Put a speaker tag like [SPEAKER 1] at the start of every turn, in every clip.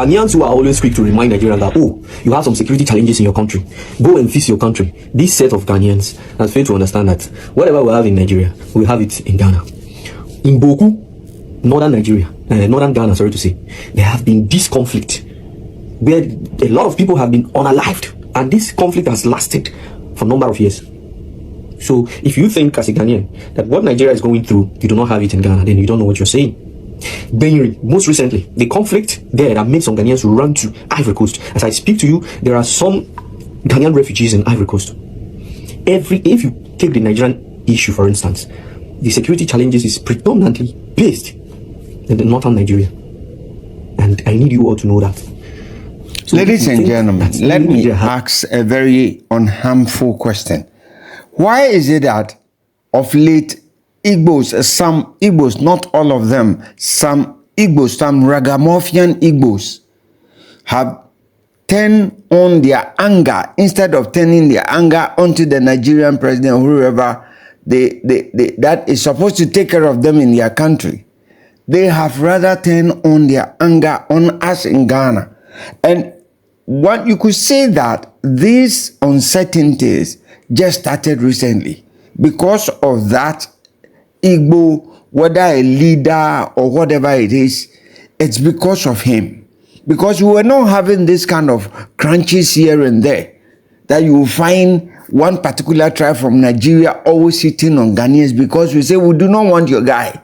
[SPEAKER 1] Ghanaians who are always quick to remind Nigerians that, oh, you have some security challenges in your country. Go and fix your country. This set of Ghanaians has failed to understand that whatever we have in Nigeria, we have it in Ghana. In Boku, northern Nigeria, northern Ghana, sorry to say, there have been this conflict where a lot of people have been unalived, and this conflict has lasted for a number of years. So if you think as a Ghanaian that what Nigeria is going through, you do not have it in Ghana, then you don't know what you're saying. Benri, most recently, the conflict there that made some Ghanaians run to Ivory Coast. As I speak to you, there are some Ghanaian refugees in Ivory Coast. If you take the Nigerian issue, for instance, the security challenges is predominantly based in the northern Nigeria. And I need you all to know that. So
[SPEAKER 2] ladies and gentlemen, let me ask a very unharmful question. Why is it that of late Igbos, some Igbos, not all of them, some Igbos, some ragamuffin Igbos have turned on their anger instead of turning their anger onto the Nigerian president or whoever that is supposed to take care of them in their country? They have rather turned on their anger on us in Ghana. And what you could say that these uncertainties just started recently because of that Igbo, whether a leader or whatever it is, it's because of him. Because we were not having this kind of crunches here and there that you will find one particular tribe from Nigeria always sitting on Ghanaians because we say we do not want your guy.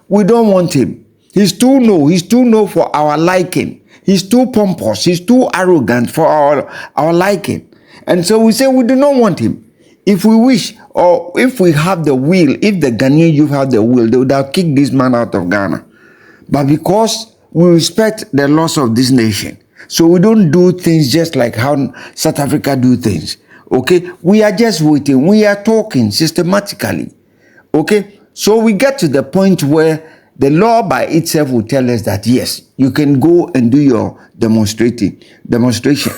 [SPEAKER 2] We don't want him. He's too low for our liking. He's too pompous. He's too arrogant for our liking. And so we say we do not want him. If we wish, or if we have the will, if the Ghanaian youth have the will, they would have kicked this man out of Ghana. But because we respect the laws of this nation, so we don't do things just like how South Africa do things. Okay? We are just waiting. We are talking systematically. Okay? So we get to the point where the law by itself will tell us that, yes, you can go and do your demonstration.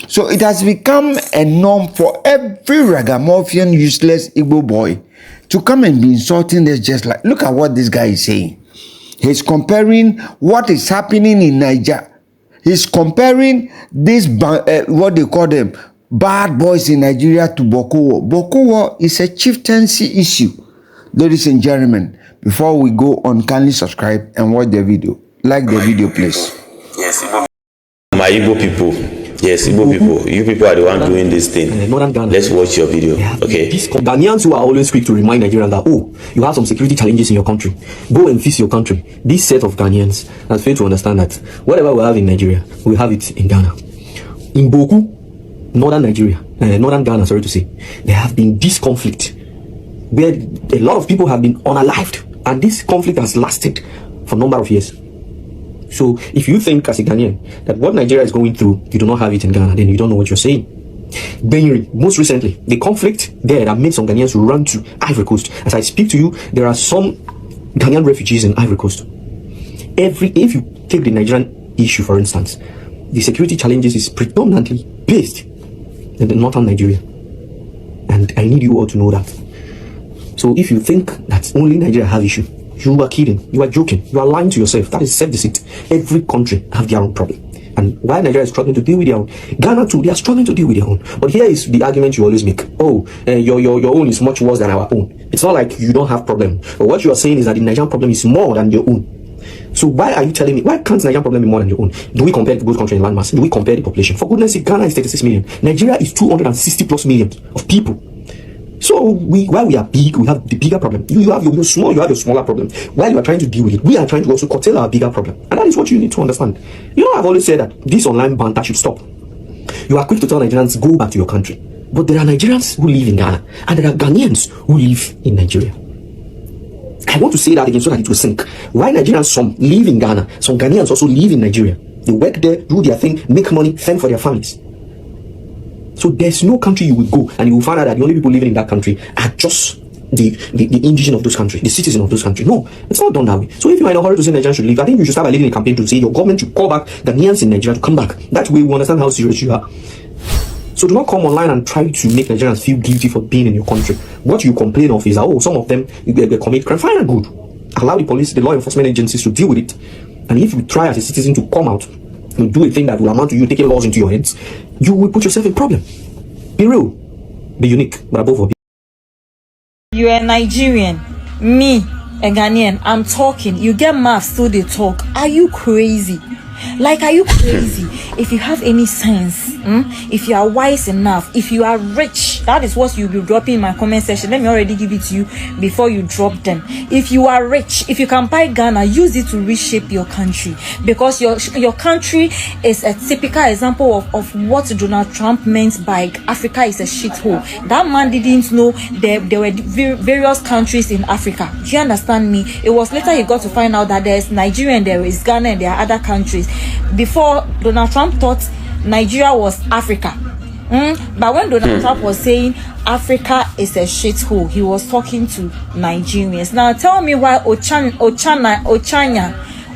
[SPEAKER 2] So it has become a norm for every ragamuffin, useless Igbo boy to come and be insulting us just like, look at what this guy is saying. He's comparing what is happening in Nigeria. He's comparing this, what they call them, bad boys in Nigeria to Boko. Boko is a chieftaincy issue. Ladies and gentlemen, before we go on, kindly subscribe and watch the video. Like the video, please.
[SPEAKER 3] Yes, my Igbo people. Yes, Igbo people. You people are the one doing this thing. Let's watch your video. Okay.
[SPEAKER 1] Ghanaians who are always quick to remind Nigerians that, oh, you have some security challenges in your country. Go and fix your country. This set of Ghanaians has failed to understand that whatever we have in Nigeria, we have it in Ghana. In Boku, northern Nigeria, northern Ghana, sorry to say, there have been this conflict where a lot of people have been unalived, and this conflict has lasted for a number of years. So if you think as a Ghanaian that what Nigeria is going through, you do not have it in Ghana, then you don't know what you're saying. Benri, most recently, the conflict there that made some Ghanaians run to Ivory Coast. As I speak to you, there are some Ghanaian refugees in Ivory Coast. If you take the Nigerian issue, for instance, the security challenges is predominantly based in the northern Nigeria. And I need you all to know that. So if you think that only Nigeria have issue, you are kidding, you are joking, you are lying to yourself. That is self-deceit. Every country have their own problem. And while Nigeria is struggling to deal with their own, Ghana too, they are struggling to deal with their own. But here is the argument you always make. Oh, your own is much worse than our own. It's not like you don't have problem. But what you are saying is that the Nigerian problem is more than your own. So why are you telling me, why can't Nigerian problem be more than your own? Do we compare both countries in landmass? Do we compare the population? For goodness sake, Ghana is 36 million. Nigeria is 260 plus million of people. So while we are big, we have the bigger problem. You have your small, you have your smaller problem. While you are trying to deal with it, we are trying to also curtail our bigger problem. And that is what you need to understand. You know, I've always said that this online banter should stop. You are quick to tell Nigerians, go back to your country. But there are Nigerians who live in Ghana, and there are Ghanaians who live in Nigeria. I want to say that again so that it will sink. Why Nigerians, some live in Ghana, some Ghanaians also live in Nigeria. They work there, do their thing, make money, fend for their families. So there's no country you will go and you will find out that the only people living in that country are just the indigenous of those countries, the citizens of those countries. No, it's not done that way. So if you are in a hurry to say Nigerians should leave, I think you should start by leading a campaign to say your government should call back Ghanaians in Nigeria to come back. That way we understand how serious you are. So do not come online and try to make Nigerians feel guilty for being in your country. What you complain of is that, oh, some of them commit crime. Fine and good. Allow the police, the law enforcement agencies to deal with it. And if you try as a citizen to come out you do a thing that will amount to you taking laws into your hands, you will put yourself in problem. Be real, be unique, but above all,
[SPEAKER 4] you are Nigerian, me, a Ghanaian. I'm talking. You get mad, still they talk. Are you crazy? Like, are you crazy? If you have any sense, if you are wise enough, if you are rich, that is what you'll be dropping in my comment section. Let me already give it to you before you drop them. If you are rich, if you can buy Ghana, use it to reshape your country, because your country is a typical example of what Donald Trump meant by Africa is a shithole. That man didn't know there were various countries in Africa. Do you understand me? It was later he got to find out that there is Nigeria and there is Ghana and there are other countries. Before, Donald Trump thought Nigeria was Africa. But when Donald Trump was saying Africa is a shithole, he was talking to Nigerians. Now tell me why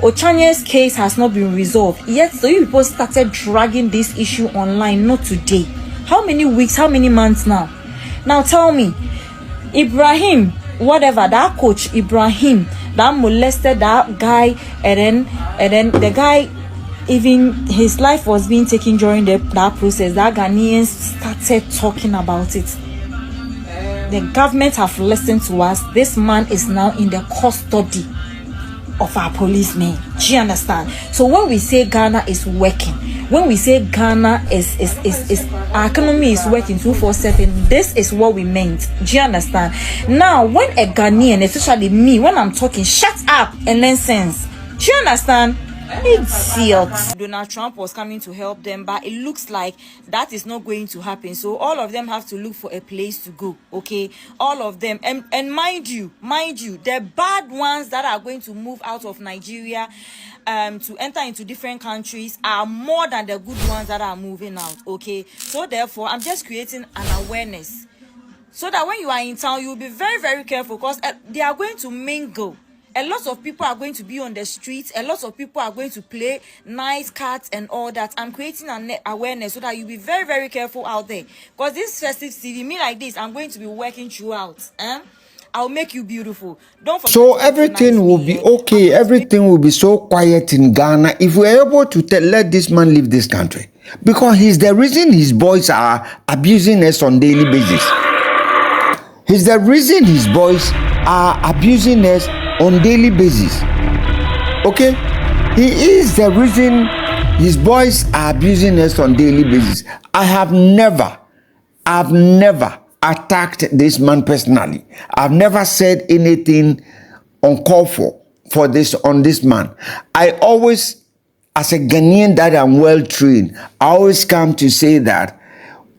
[SPEAKER 4] Ochanya's case has not been resolved. Yet so you people started dragging this issue online, not today. How many weeks, how many months now? Now tell me, Ibrahim, whatever, that coach Ibrahim that molested that guy, and then the guy, even his life was being taken during that process. That Ghanaians started talking about it. The government have listened to us. This man is now in the custody of our policemen. Do you understand? So when we say Ghana is working, when we say Ghana is our economy is working 247, this is what we meant. Do you understand? Now, when a Ghanaian, especially me, when I'm talking, shut up and learn sense. Do you understand? Idiot. Donald Trump was coming to help them, but it looks like that is not going to happen. So all of them have to look for a place to go. Okay, all of them, and mind you, the bad ones that are going to move out of Nigeria to enter into different countries are more than the good ones that are moving out. Okay, so therefore I'm just creating an awareness so that when you are in town, you'll be very, very careful, because they are going to mingle. A lot of people are going to be on the streets. A lot of people are going to play nice cards and all that. I'm creating an awareness so that you'll be very, very careful out there. Because this festive season, me like this, I'm going to be working throughout. I'll make you beautiful. Don't forget.
[SPEAKER 2] So everything will be okay. Everything will be so quiet in Ghana if we're able to let this man leave this country. Because he's the reason his boys are abusing us on daily basis. He's the reason his boys are abusing us on daily basis. Okay, he is the reason his boys are abusing us on daily basis. I've never attacked this man personally. I've never said anything uncalled for this on this man. I always, as a Ghanaian that I'm well trained, I always come to say that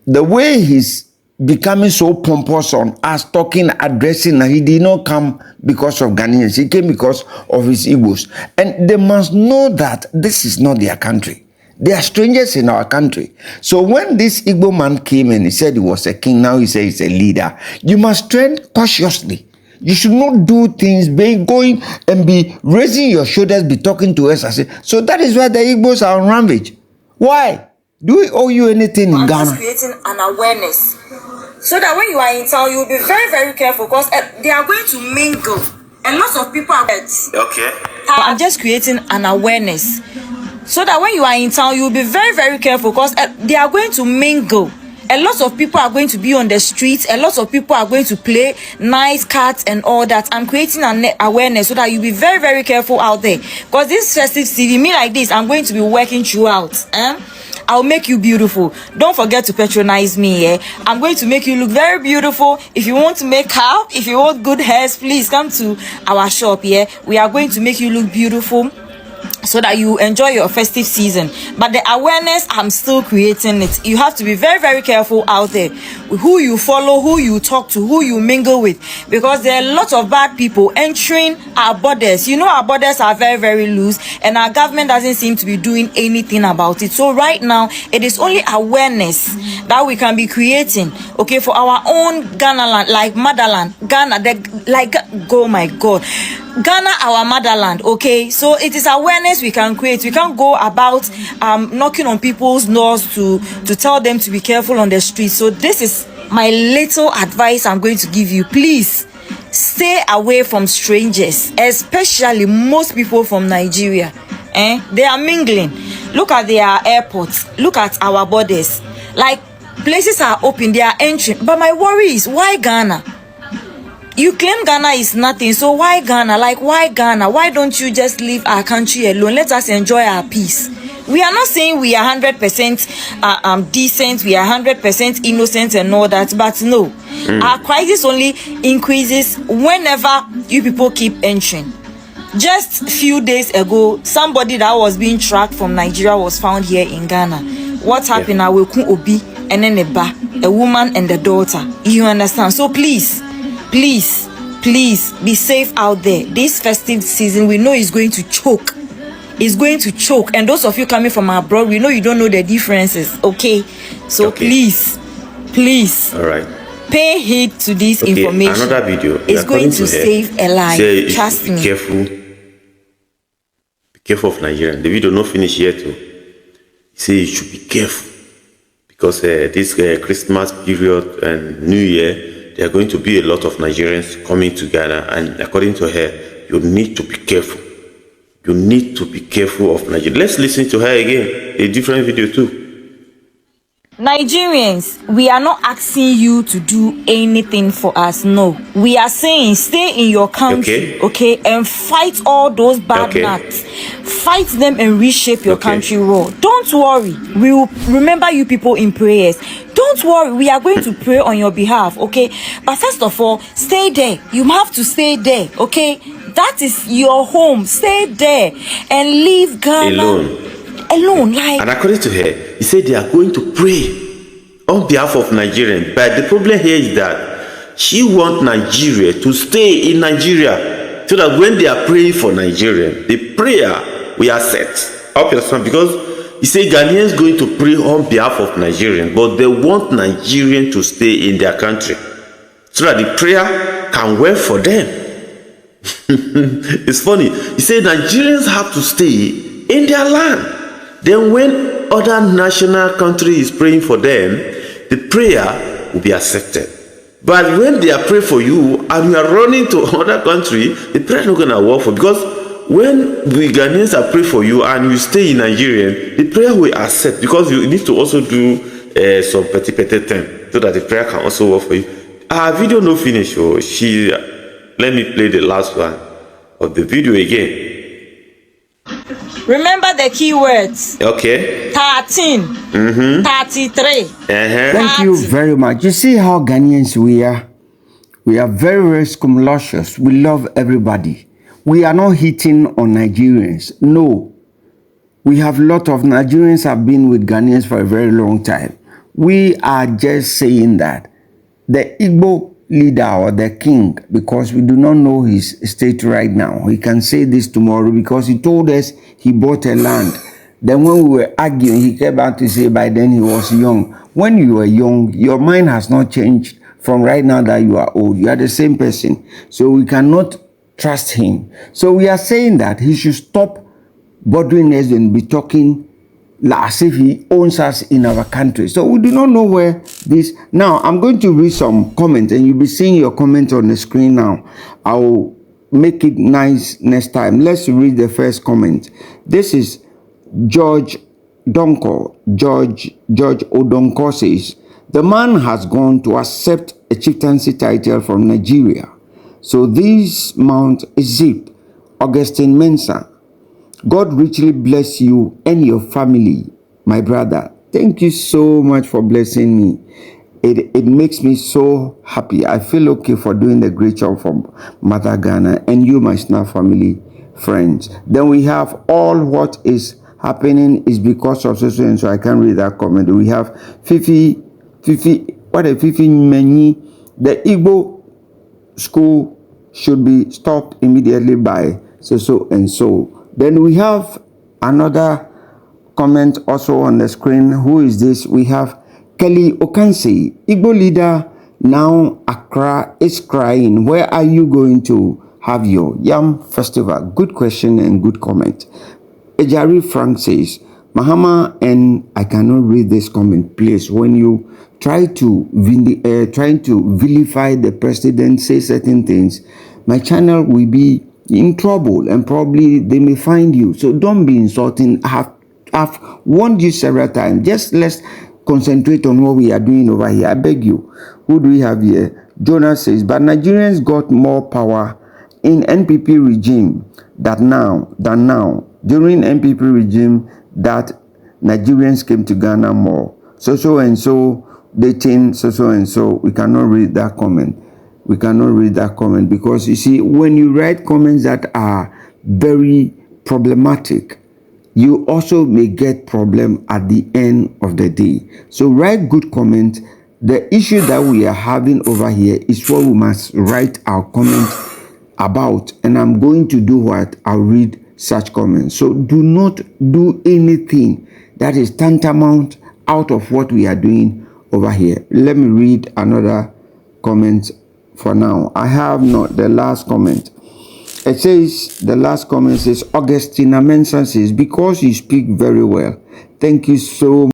[SPEAKER 2] the way he's becoming so pompous on us, talking, addressing, he did not come because of Ghanaians. He came because of his Igbos. And they must know that this is not their country. They are strangers in our country. So when this Igbo man came and he said he was a king, now he says he's a leader, you must tread cautiously. You should not do things, going and be raising your shoulders, be talking to us. So that is why the Igbos are on rampage. Why? Do we owe you anything in Ghana?
[SPEAKER 4] I'm just creating an awareness so that when you are in town, you'll be very, very careful, because they are going to mingle. And lots of people are okay. I'm just creating an awareness so that when you are in town, you'll be very, very careful, because they are going to mingle. A lot of people are going to be on the streets. A lot of people are going to play nice cards and all that. I'm creating an awareness so that you'll be very, very careful out there. Because this festive season, me like this, I'm going to be working throughout. I'll make you beautiful. Don't forget to patronize me. I'm going to make you look very beautiful. If you want to make up, if you want good hairs, please come to our shop. We are going to make you look beautiful so that you enjoy your festive season. But the awareness, I'm still creating it. You have to be very, very careful out there who you follow, who you talk to, who you mingle with, because there are a lot of bad people entering our borders. You know, our borders are very, very loose, and our government doesn't seem to be doing anything about it. So right now, it is only awareness that we can be creating, okay, for our own Ghana land, like motherland, Ghana, oh my God, Ghana, our motherland, okay? So it is awareness we can create. We can't go about knocking on people's doors to tell them to be careful on the streets. So this is my little advice I'm going to give you. Please stay away from strangers, especially most people from Nigeria. They are mingling. Look at their airports. Look at our borders. Like, places are open, they are entering. But my worry is, why Ghana? You claim Ghana is nothing, so why Ghana? Like, why Ghana? Why don't you just leave our country alone? Let us enjoy our peace. We are not saying we are 100% decent, we are 100% innocent and all that, but no. Our crisis only increases whenever you people keep entering. Just a few days ago, somebody that was being tracked from Nigeria was found here in Ghana. What happened now? We could Obi and then a woman and a daughter. You understand? So please be safe out there. This festive season, we know is going to choke. It's going to choke. And those of you coming from abroad, we know you don't know the differences. Okay? So please.
[SPEAKER 3] All right.
[SPEAKER 4] Pay heed to this information.
[SPEAKER 3] Another video.
[SPEAKER 4] It's going to save a life. Trust me.
[SPEAKER 3] Be careful of Nigeria. The video not finished yet. He say you should be careful because this Christmas period and New Year, there are going to be a lot of Nigerians coming to Ghana, and according to her, you need to be careful. You need to be careful of Nigeria. Let's listen to her again. A different video too.
[SPEAKER 4] Nigerians, we are not asking you to do anything for us. No, we are saying stay in your country, okay, and fight all those bad nuts. Fight them and reshape your country raw. Don't worry, we will remember you people in prayers. Don't worry, we are going to pray on your behalf, okay? But first of all, stay there. You have to stay there, okay? That is your home. Stay there and leave Ghana alone. Like,
[SPEAKER 3] and according to her, he said they are going to pray on behalf of Nigerians. But the problem here is that she wants Nigeria to stay in Nigeria so that when they are praying for Nigeria, the prayer will accept. Because he said Ghanaians going to pray on behalf of Nigerians, but they want Nigerians to stay in their country so that the prayer can work for them. It's funny. He said Nigerians have to stay in their land. Then when other national country is praying for them, the prayer will be accepted. But when they are praying for you and you are running to another country, the prayer is not going to work for, because when the Ghanaians are praying for you and you stay in Nigeria, the prayer will accept, because you need to also do some petty thing so that the prayer can also work for you. Our video no finish. Oh, let me play the last one of the video again.
[SPEAKER 4] Remember the keywords.
[SPEAKER 3] Okay.
[SPEAKER 4] 13. 33.
[SPEAKER 2] Thank you very much. You see how Ghanaians we are? We are very, very scrumptious. We love everybody. We are not hitting on Nigerians. No. We have a lot of Nigerians have been with Ghanaians for a very long time. We are just saying that the Igbo leader or the king, because we do not know his state right now. He can say this tomorrow because he told us he bought a land. Then when we were arguing, he came back to say by then he was young. When you were young, your mind has not changed from right now that you are old. You are the same person. So we cannot trust him. So we are saying that he should stop bothering us and be talking as if he owns us in our country. So we do not know where this... Now, I'm going to read some comments, and you'll be seeing your comments on the screen now. I'll make it nice next time. Let's read the first comment. This is George Donko. George Odonko says, the man has gone to accept a chieftaincy title from Nigeria. So this mount is zipped. Augustine Mensah. God richly bless you and your family, my brother. Thank you so much for blessing me. It makes me so happy. I feel okay for doing the great job from Mother Ghana and you, my Snapp family friends. Then we have all what is happening is because of so and so. I can't read that comment. We have Fifi Meni. The Igbo school should be stopped immediately by so and so. Then we have another comment also on the screen. Who is this? We have Kelly Okansi. Igbo leader, now Accra is crying. Where are you going to have your Yam festival? Good question and good comment. Ejari Frank says, Mahama, and I cannot read this comment, please. When you try to vilify the president, say certain things, my channel will be in trouble and probably they may find you. So don't be insulting. I have I've warned you several times. Just let's concentrate on what we are doing over here. I beg you. Who do we have here? Jonas says, but Nigerians got more power in NPP regime than now. During NPP regime, that Nigerians came to Ghana more. So and so dating so and so. We cannot read that comment. We cannot read that comment because you see, when you write comments that are very problematic, you also may get problem at the end of the day. So write good comments. The issue that we are having over here is what we must write our comment about, and I'm going to do what? I'll read such comments. So do not do anything that is tantamount out of what we are doing over here. Let me read another comment for now. I have not the last comment. It says, the last comment says, Augustina Mensah says, because you speak very well. Thank you so much.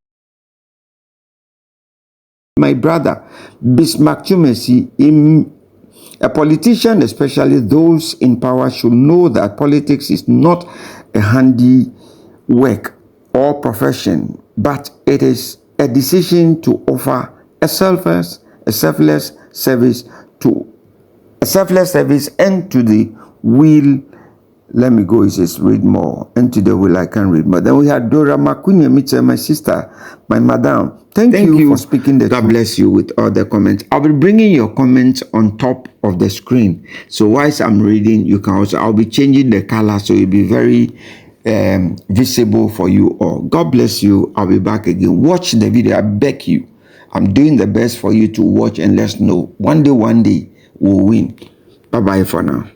[SPEAKER 2] My brother, Bismarck Chumesi, a politician, especially those in power, should know that politics is not a handy work or profession, but it is a decision to offer a selfless service and to the will. Let me go. It says read more. And to the will I can read more. Then we had Dora Makunya Mitchell, my sister, my madam. Thank you for speaking the truth. God bless you with all the comments. I'll be bringing your comments on top of the screen. So whilst I'm reading, you can also, I'll be changing the color so it'll be very visible for you all. God bless you. I'll be back again. Watch the video. I beg you. I'm doing the best for you to watch and let's know. One day we'll win. Bye-bye for now.